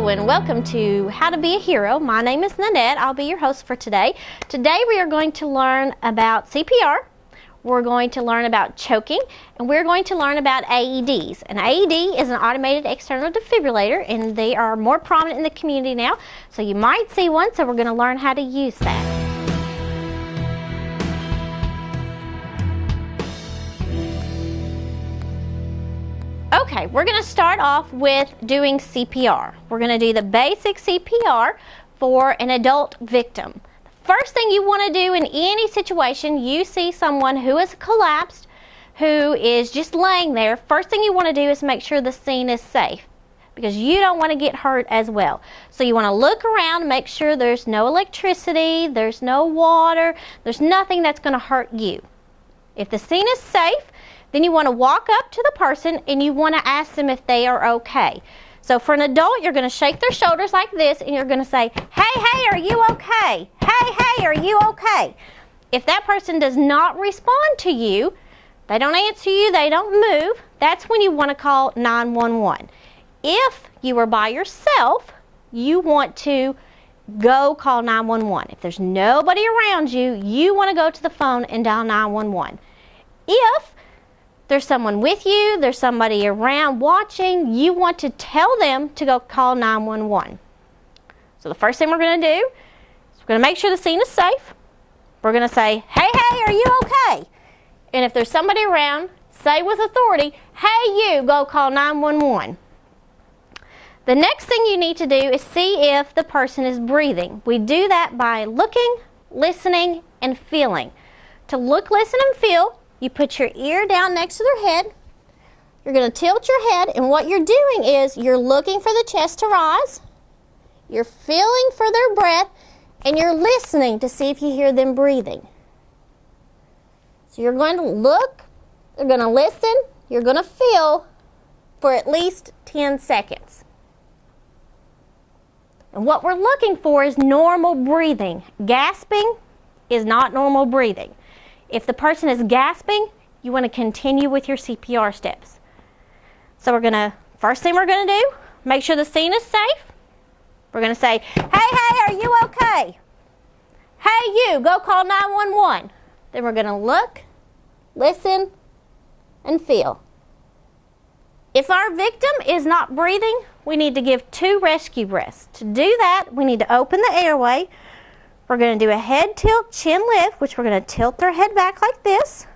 and welcome to How to Be a Hero. My name is Nanette. I'll be your host for today. Today we are going to learn about CPR, we're going to learn about choking, and we're going to learn about AEDs. An AED is an automated external defibrillator, and they are more prominent in the community now, so you might see one, so we're going to learn how to use that. Okay, we're going to start off with doing CPR. We're going to do the basic CPR for an adult victim. First thing you want to do in any situation you see someone who has collapsed, who is just laying there, first thing you want to do is make sure the scene is safe, because you don't want to get hurt as well. So you want to look around, make sure there's no electricity, there's no water, there's nothing that's going to hurt you. If the scene is safe, then you want to walk up to the person and you want to ask them if they are okay. So for an adult, you're going to shake their shoulders like this and you're going to say, hey, are you okay? Hey, are you okay? If that person does not respond to you, they don't answer you, they don't move, that's when you want to call 911. If you are by yourself, you want to go call 911. If there's nobody around you, you want to go to the phone and dial 911. If there's someone with you, there's somebody around watching, you want to tell them to go call 911. So the first thing we're going to do is we're going to make sure the scene is safe. We're going to say, hey, are you okay? And if there's somebody around, say with authority, hey, you, go call 911. The next thing you need to do is see if the person is breathing. We do that by looking, listening, and feeling. To look, listen, and feel, you put your ear down next to their head. You're going to tilt your head, and what you're doing is you're looking for the chest to rise. You're feeling for their breath, and you're listening to see if you hear them breathing. So you're going to look, you're going to listen, you're going to feel for at least 10 seconds. And what we're looking for is normal breathing. Gasping is not normal breathing. If the person is gasping, you want to continue with your CPR steps. So first thing we're going to do, make sure the scene is safe. We're going to say, hey, are you okay? Hey, you, go call 911. Then we're going to look, listen, and feel. If our victim is not breathing, we need to give 2 rescue breaths. To do that, we need to open the airway. We're going to do a head tilt, chin lift, which we're going to tilt their head back like this.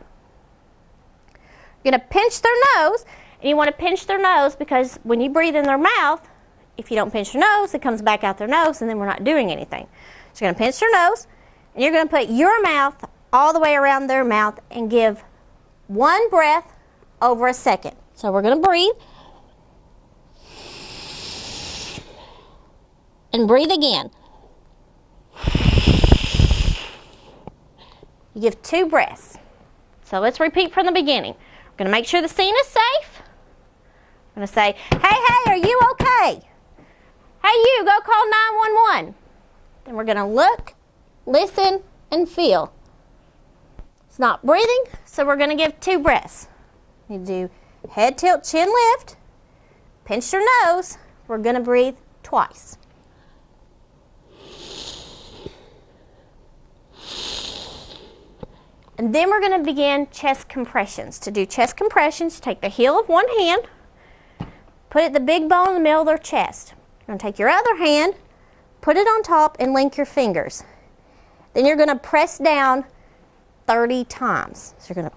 You're going to pinch their nose, and you want to pinch their nose because when you breathe in their mouth, if you don't pinch their nose, it comes back out their nose, and then we're not doing anything. So you're going to pinch their nose, and you're going to put your mouth all the way around their mouth and give 1 breath over a second. So we're going to breathe. And breathe again. You give 2 breaths. So let's repeat from the beginning. We're going to make sure the scene is safe. I'm going to say, hey, are you okay? Hey, you, go call 911. Then we're going to look, listen, and feel. It's not breathing, so we're going to give 2 breaths. You do head tilt, chin lift, pinch your nose. We're going to breathe twice. And then we're going to begin chest compressions. To do chest compressions, take the heel of one hand, put it the big bone in the middle of their chest. You're going to take your other hand, put it on top, and link your fingers. Then you're going to press down 30 times. So you're going to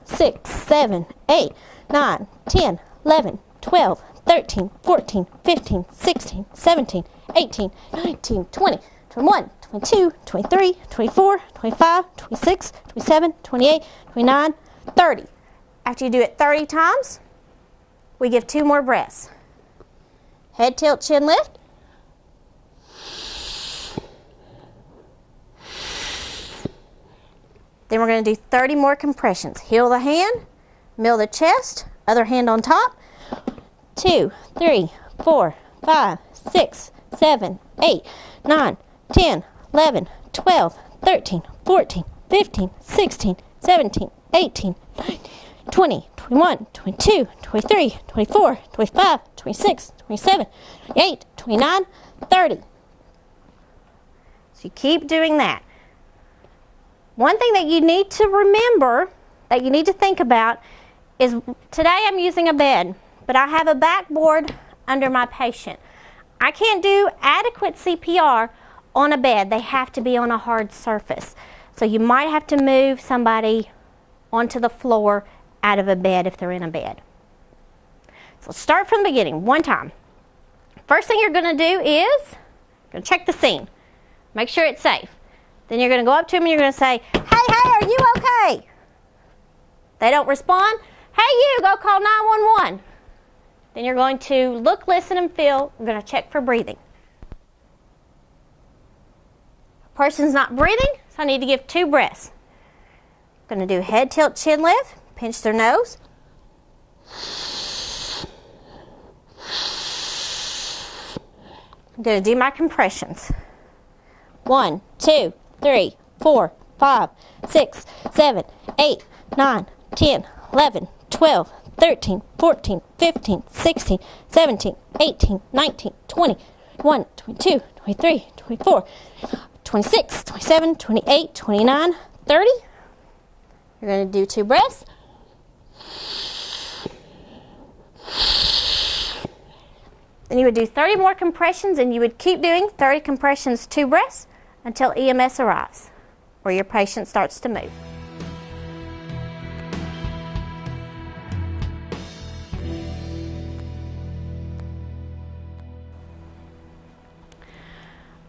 6, 7, 8, 9, 10, 11, 12, 13, 14, 15, 16, 17, 18, 19, 20, 21, 22, 23, 24, 25, 26, 27, 28, 29, 30. After you do it 30 times, we give 2 more breaths. Head tilt, chin lift. Then we're going to do 30 more compressions. Heel the hand, middle the chest, other hand on top. 2, 3, 4, 5, 6, 7, 8, 9, 10, 11, 12, 13, 14, 15, 16, 17, 18, 19, 20, 21, 22, 23, 24, 25, 26, 27, 28, 29, 30. So you keep doing that. One thing that you need to remember, that you need to think about, is today I'm using a bed, but I have a backboard under my patient. I can't do adequate CPR on a bed. They have to be on a hard surface. So you might have to move somebody onto the floor out of a bed if they're in a bed. So start from the beginning, one time. First thing you're going to do is going to check the scene. Make sure it's safe. Then you're going to go up to them and you're going to say, hey, are you okay? They don't respond. Hey, you, go call 911. Then you're going to look, listen, and feel. We're going to check for breathing. Person's not breathing, so I need to give 2 breaths. I'm going to do head tilt, chin lift, pinch their nose. I'm going to do my compressions. 1, 2, 3, 4, 5, 6, 7, 8, 9, 10, 11, 12, 13, 14, 15, 16, 17, 18, 19, 20, 21, 22, 23, 24, 26, 27, 28, 29, 30. You're going to do 2 breaths. Then you would do 30 more compressions, and you would keep doing 30 compressions, 2 breaths, until EMS arrives, or your patient starts to move.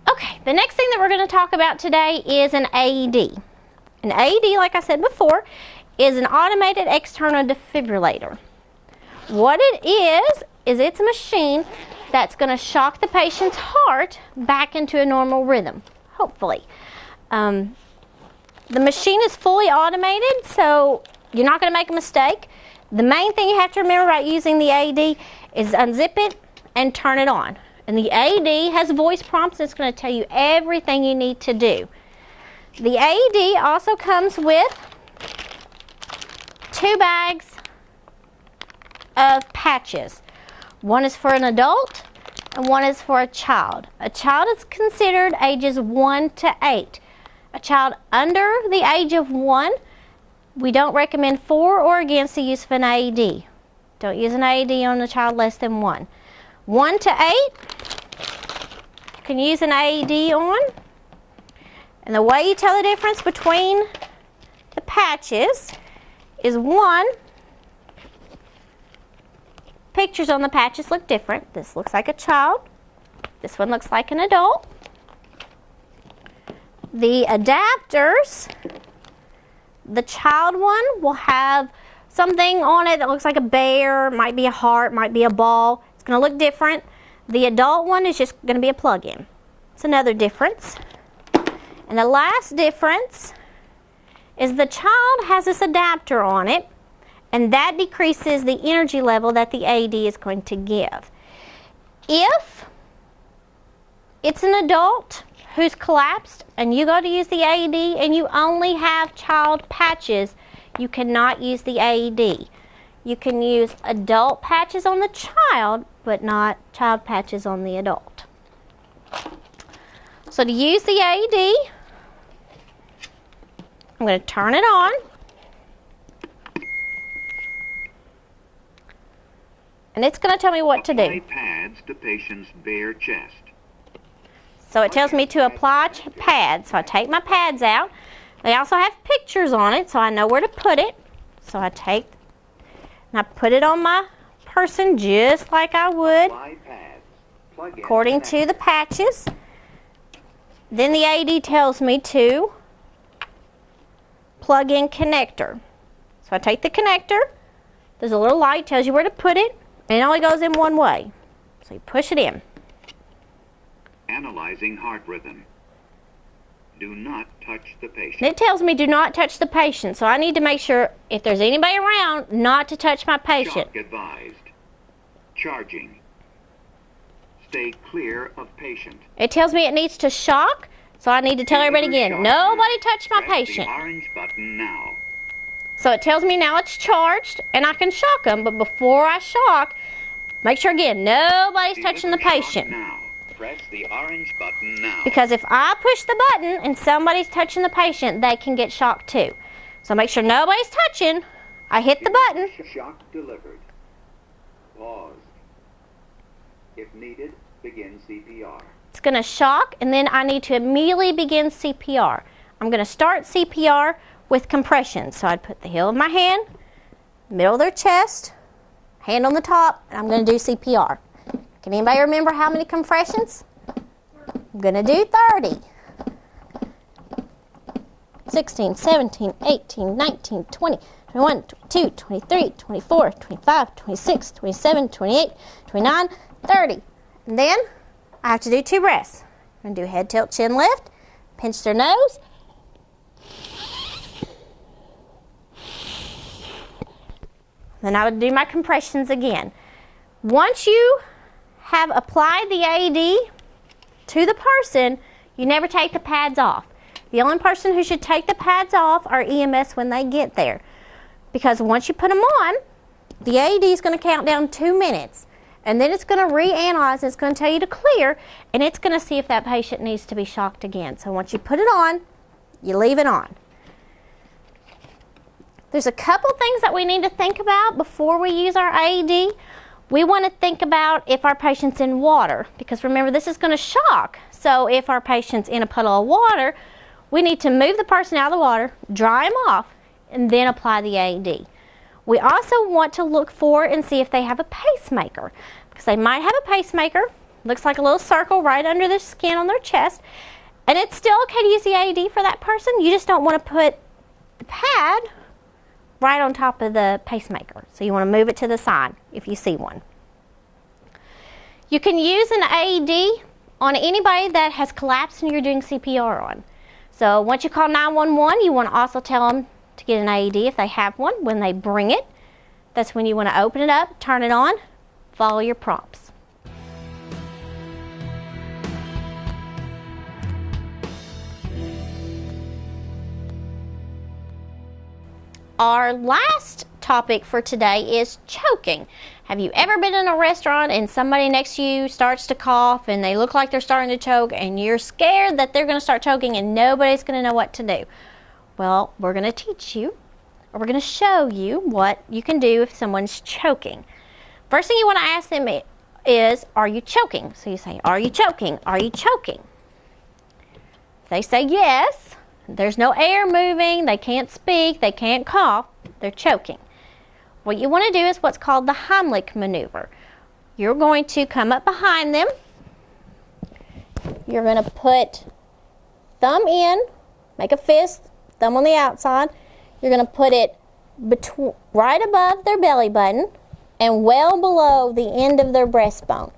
Okay, the next thing that we're going to talk about today is an AED. An AED, like I said before, is an automated external defibrillator. What it is it's a machine that's going to shock the patient's heart back into a normal rhythm, hopefully. The machine is fully automated, so you're not going to make a mistake. The main thing you have to remember about using the AED is unzip it and turn it on. And the AED has voice prompts that's going to tell you everything you need to do. The AED also comes with 2 bags of patches. One is for an adult and one is for a child. A child is considered ages 1 to 8. A child under the age of 1, we don't recommend for or against the use of an AED. Don't use an AED on a child less than 1. 1 to 8, you can use an AED on. And the way you tell the difference between the patches is, 1, pictures on the patches look different. This looks like a child. This one looks like an adult. The adapters, the child one will have something on it that looks like a bear, might be a heart, might be a ball. It's going to look different. The adult one is just going to be a plug-in. It's another difference. And the last difference is the child has this adapter on it, and that decreases the energy level that the AED is going to give. If it's an adult who's collapsed and you go to use the AED and you only have child patches, you cannot use the AED. You can use adult patches on the child, but not child patches on the adult. So to use the AED, I'm going to turn it on. And it's going to tell me what to do. Apply pads to patient's bare chest. So it tells me to apply pads. So I take my pads out. They also have pictures on it, so I know where to put it. So I take and I put it on my person just like I would, according to the patches. Then the AED tells me to plug in connector. So I take the connector. There's a little light, tells you where to put it, and it only goes in one way. So you push it in. Analyzing heart rhythm. Do not touch the patient. And it tells me do not touch the patient, so I need to make sure if there's anybody around not to touch my patient. Shock advised. Charging. Stay clear of patient. It tells me it needs to shock, so I need to tell everybody again, nobody touch my patient. The orange button now. So it tells me now it's charged and I can shock them, but before I shock, make sure again, nobody's touching the patient. Now. Press the orange button now. Because if I push the button and somebody's touching the patient, they can get shocked too. So make sure nobody's touching. I hit the button. Shock delivered. Pause. If needed, begin CPR. It's going to shock, and then I need to immediately begin CPR. I'm going to start CPR with compression. So I'd put the heel of my hand, middle of their chest, hand on the top, and I'm going to do CPR. Can anybody remember how many compressions? I'm going to do 30. 16, 17, 18, 19, 20, 21, 22, 23, 24, 25, 26, 27, 28, 29, 30. And then I have to do 2 breaths. I'm going to do head tilt, chin lift, pinch their nose. Then I would do my compressions again. Once you have applied the AED to the person, you never take the pads off. The only person who should take the pads off are EMS when they get there. Because once you put them on, the AED is going to count down 2 minutes. And then it's going to reanalyze, it's going to tell you to clear, and it's going to see if that patient needs to be shocked again. So once you put it on, you leave it on. There's a couple things that we need to think about before we use our AED. We want to think about if our patient's in water, because remember, this is going to shock. So if our patient's in a puddle of water, we need to move the person out of the water, dry them off, and then apply the AED. We also want to look for and see if they have a pacemaker, because they might have a pacemaker. Looks like a little circle right under the skin on their chest, and it's still okay to use the AED for that person. You just don't want to put the pad right on top of the pacemaker. So you want to move it to the side if you see one. You can use an AED on anybody that has collapsed and you're doing CPR on. So once you call 911, you want to also tell them to get an AED if they have one. When they bring it, that's when you want to open it up, turn it on, follow your prompts. Our last topic for today is choking. Have you ever been in a restaurant and somebody next to you starts to cough and they look like they're starting to choke and you're scared that they're going to start choking and nobody's going to know what to do? Well, we're going to teach you, or we're going to show you what you can do if someone's choking. First thing you want to ask them is, are you choking? So you say, are you choking? Are you choking? If they say yes, there's no air moving, they can't speak, they can't cough, they're choking. What you want to do is what's called the Heimlich maneuver. You're going to come up behind them. You're going to put thumb in, make a fist, thumb on the outside. You're going to put it right above their belly button and well below the end of their breastbone.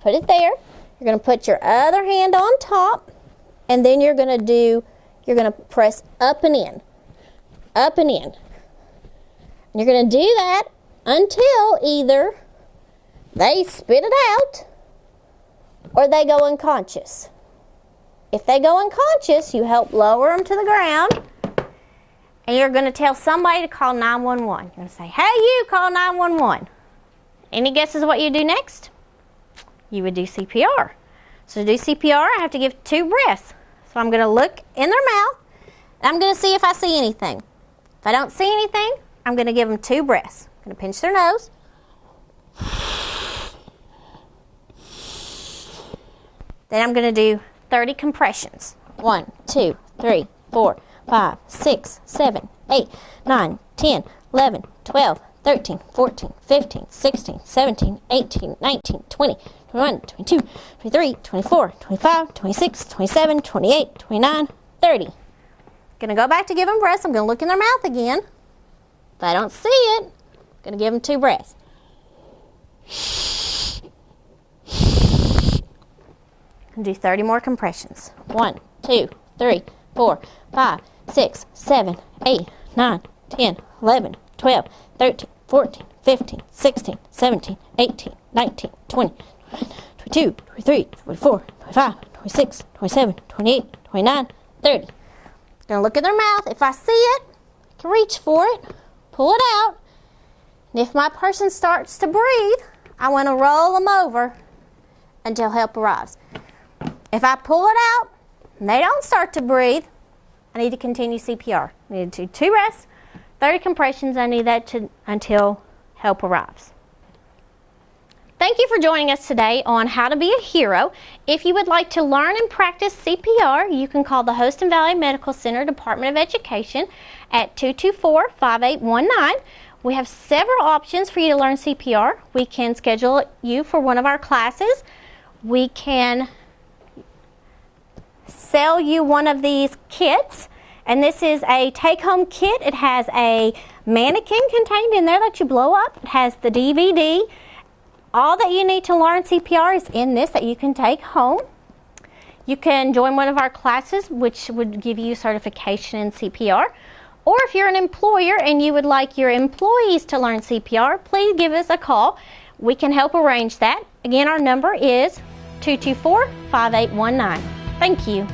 Put it there. You're going to put your other hand on top, and then you're going to press up and in, up and in. And you're going to do that until either they spit it out or they go unconscious. If they go unconscious, you help lower them to the ground, and you're going to tell somebody to call 911. You're going to say, hey, you, call 911. Any guesses what you do next? You would do CPR. So to do CPR, I have to give 2 breaths. So I'm going to look in their mouth, and I'm going to see if I see anything. If I don't see anything, I'm going to give them 2 breaths. I'm going to pinch their nose. Then I'm going to do 30 compressions. 1, 2, 3, 4, 5, 6, 7, 8, 9, 10, 11, 12, 13, 14, 15, 16, 17, 18, 19, 20, 21, 22, 23, 24, 25, 26, 27, 28, 29, 30. Going to go back to give them breaths. I'm going to look in their mouth again. If I don't see it, I'm going to give them 2 breaths. And do 30 more compressions. 1, 2, 3, 4, 5, 6, 7, 8, 9, 10, 11, 12, 13, 14, 15, 16, 17, 18, 19, 20, 22, 23, 24, 25, 26, 27, 28, 29, 30. Gonna look in their mouth. If I see it, to reach for it, pull it out, and if my person starts to breathe, I want to roll them over until help arrives. If I pull it out and they don't start to breathe, I need to continue CPR. I need to do 2 rests, 30 compressions. I need that until help arrives. Thank you for joining us today on How to Be a Hero. If you would like to learn and practice CPR, you can call the Holston Valley Medical Center Department of Education at 224-5819. We have several options for you to learn CPR. We can schedule you for one of our classes. We can sell you one of these kits, and this is a take-home kit. It has a mannequin contained in there that you blow up. It has the DVD. All that you need to learn CPR is in this that you can take home. You can join one of our classes, which would give you certification in CPR. Or if you're an employer and you would like your employees to learn CPR, please give us a call. We can help arrange that. Again, our number is 224-5819. Thank you.